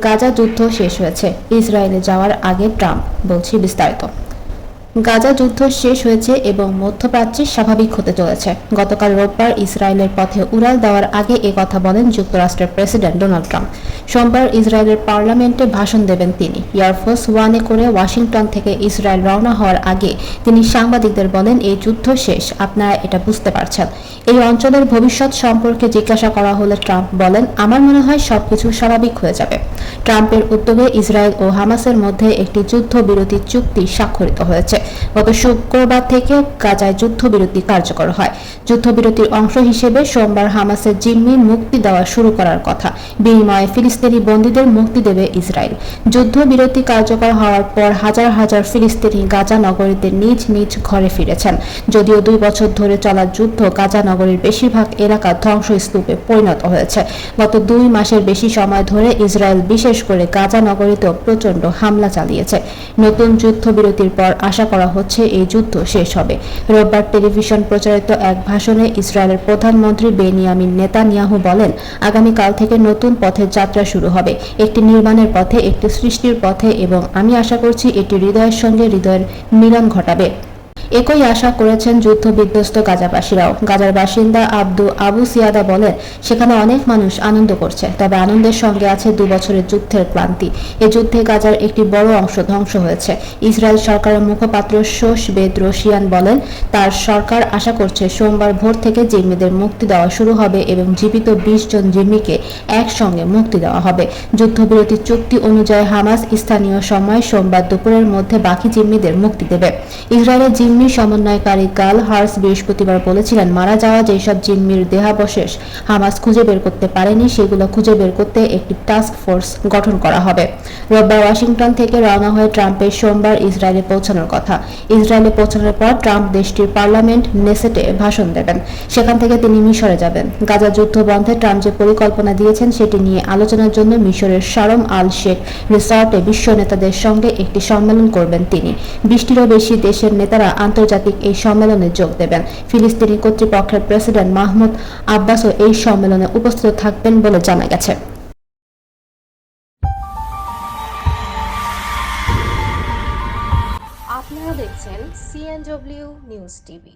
গাজা যুদ্ধ শেষ হয়েছে, ইসরায়েলে যাওয়ার আগে ট্রাম্প। বলছি বিস্তারিত। গাজা যুদ্ধ শেষ হয়েছে এবং মধ্যপ্রাচ্যে স্বাভাবিক হতে চলেছে। গতকাল রোববার ইসরায়েলের পথে উড়াল দেওয়ার আগে কথা বলেন যুক্তরাষ্ট্রের প্রেসিডেন্ট ডোনাল্ড ট্রাম্প। সোমবার ইসরায়েলের পার্লামেন্টে ভাষণ দেবেন তিনি। এয়ারফোর্স ওয়ানে করে ওয়াশিংটন থেকে ইসরায়েল রওনা হওয়ার আগে তিনি সাংবাদিকদের বলেন, এই যুদ্ধ শেষ, আপনারা এটা বুঝতে পারছেন। এই অঞ্চলের ভবিষ্যৎ সম্পর্কে জিজ্ঞাসা করা হলে ট্রাম্প বলেন, আমার মনে হয় সবকিছু স্বাভাবিক হয়ে যাবে। ট্রাম্পের উদ্যোগে ইসরায়েল ও হামাসের মধ্যে একটি যুদ্ধবিরতি চুক্তি স্বাক্ষরিত হয়েছে। গত শুক্রবার থেকে গাজায় যুদ্ধবিরতি কার্যকর হয়। যুদ্ধবিরতির অংশ হিসেবে সোমবার হামাসের জিম্মি মুক্তি দেওয়া শুরু করার কথা। বিনিময়ে ফিলিস্তিনি বন্দীদের মুক্তি দেবে ইসরায়েল। যুদ্ধবিরতি কার্যকর হওয়ার পর হাজার হাজার ফিলিস্তিনি গাজা নগরীতে নিজ নিজ ঘরে ফিরেছেন। যদিও 2 বছর ধরে চলা যুদ্ধ গাজা নগরীর বেশিরভাগ এলাকা ধ্বংসস্তূপে পরিণত হয়েছে। গত 2 মাসের বেশি সময় ধরে ইসরায়েল বিশেষ করে গাজা নগরীতেও প্রচণ্ড হামলা চালিয়েছে। নতুন যুদ্ধবিরতির পর আশা করা হচ্ছে এই যুদ্ধ শেষ হবে। রোববার টেলিভিশন প্রচারিত এক ভাষণে ইসরায়েলের প্রধানমন্ত্রী বেনিয়ামিন নেতানিয়াহু বলেন, আগামীকাল থেকে নতুন পথের যাত্রা শুরু হবে, একটি নির্মাণের পথে, একটি সৃষ্টির পথে, এবং আমি আশা করছি এটি হৃদয়ের সঙ্গে হৃদয়ের মিলন ঘটাবে। একই আশা করেছেন যুদ্ধবিধ্বস্ত গাজাবাসীরাও। গাজার বাসিন্দা আবু সিয়াদা বলেন, সেখানে অনেক মানুষ আনন্দ করছে, তবে আনন্দের সঙ্গে আছে 2 বছরের যুদ্ধের ক্লান্তি। এই যুদ্ধে গাজার একটি বড় অংশ ধ্বংস হয়েছে। ইসরায়েল সরকারের মুখপাত্র শোস বেদ্রোশিয়ান বলেন, তার সরকার আশা করছে সোমবার ভোর থেকে জিম্মিদের মুক্তি দেওয়া শুরু হবে এবং জীবিত 20 জন জিম্মিকে একসঙ্গে মুক্তি দেওয়া হবে। যুদ্ধবিরতি চুক্তি অনুযায়ী হামাস স্থানীয় সময় সোমবার দুপুরের মধ্যে বাকি জিম্মিদের মুক্তি দেবে। ইসরায়েলের জিম্মি সমন্বয়কারী গাল হার্স বৃহস্পতিবার বলেছিলেন, মারা যাওয়া যেসব জিম্মির দেহাবশেষ হামাস খুঁজে বের করতে পারেনি সেগুলো খুঁজে বের করতে একটি টাস্ক ফোর্স গঠন করা হবে। রোববার ওয়াশিংটন থেকে রওনা হয়ে ট্রাম্পের সোমবার ইসরায়েলে পৌঁছানোর কথা। ইসরায়েলে পৌঁছানোর পর ট্রাম্প দেশটির পার্লামেন্ট নেসেটে ভাষণ দেবেন। সেখান থেকে তিনি মিশরে যাবেন। গাজা যুদ্ধ বন্ধে ট্রাম্প যে পরিকল্পনা দিয়েছেন সেটি নিয়ে আলোচনার জন্য মিশরের শারম আল শেখ রিসর্টে বিশ্ব নেতাদের সঙ্গে একটি সম্মেলন করবেন তিনি। 20টিরও বেশি দেশের নেতারা আন্তর্জাতিক এই সম্মেলনে যোগ দেবেন। ফিলিস্তিনি কর্তৃপক্ষের প্রেসিডেন্ট মাহমুদ আব্বাসও এই সম্মেলনে উপস্থিত থাকবেন বলে জানা গেছে। আপনারা দেখছেন CNW নিউজ টিভি।